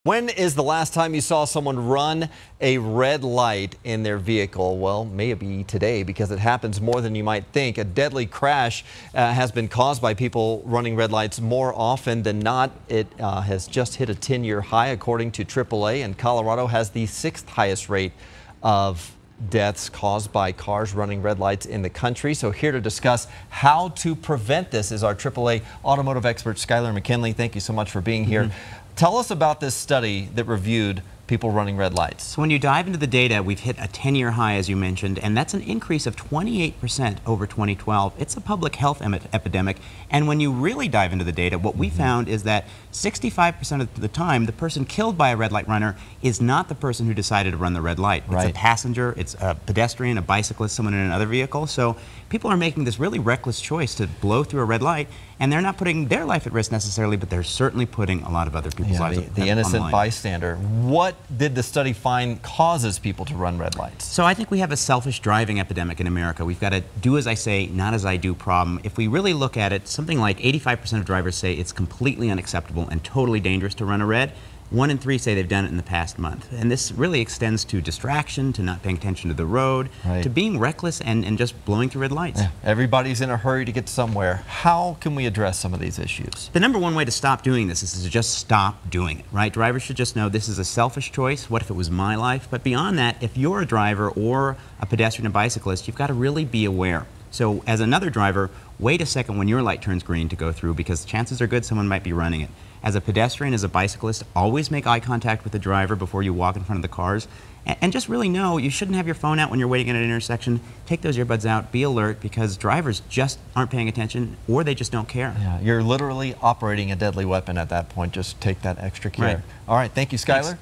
When is the last time you saw someone run a red light in their vehicle? Well, maybe today, because it happens more than you might think. A deadly crash has been caused by people running red lights more often than not. It has just hit a 10-year high, according to AAA, and Colorado has the 6th highest rate of deaths caused by cars running red lights in the country. So here to discuss how to prevent this is our AAA automotive expert, Skylar McKinley. Thank you so much for being here. Tell us about this study that reviewed people running red lights. So when you dive into the data, we've hit a 10-year high, as you mentioned, and that's an increase of 28% over 2012. It's a public health epidemic, and when you really dive into the data, what we found is that 65% of the time, the person killed by a red light runner is not the person who decided to run the red light. It's a passenger, it's a pedestrian, a bicyclist, someone in another vehicle. So people are making this really reckless choice to blow through a red light, and they're not putting their life at risk necessarily, but they're certainly putting a lot of other people's lives the innocent bystander. What did the study find causes people to run red lights? So I think we have a selfish driving epidemic in America. We've got a do as I say, not as I do problem. If we really look at it, something like 85% of drivers say it's completely unacceptable and totally dangerous to run a red. 1 in 3 say they've done it in the past month. And this really extends to distraction, to not paying attention to the road, to being reckless and just blowing through red lights. Yeah. Everybody's in a hurry to get somewhere. How can we address some of these issues? The number one way to stop doing this is to just stop doing it, right? Drivers should just know this is a selfish choice. What if it was my life? But beyond that, if you're a driver or a pedestrian or bicyclist, you've got to really be aware. So as another driver, wait a second when your light turns green to go through, because chances are good someone might be running it. As a pedestrian, as a bicyclist, always make eye contact with the driver before you walk in front of the cars. And just really know you shouldn't have your phone out when you're waiting at an intersection. Take those earbuds out, be alert, because drivers just aren't paying attention, or they just don't care. Yeah, you're literally operating a deadly weapon at that point. Just take that extra care. All right, thank you, Skylar. Thanks.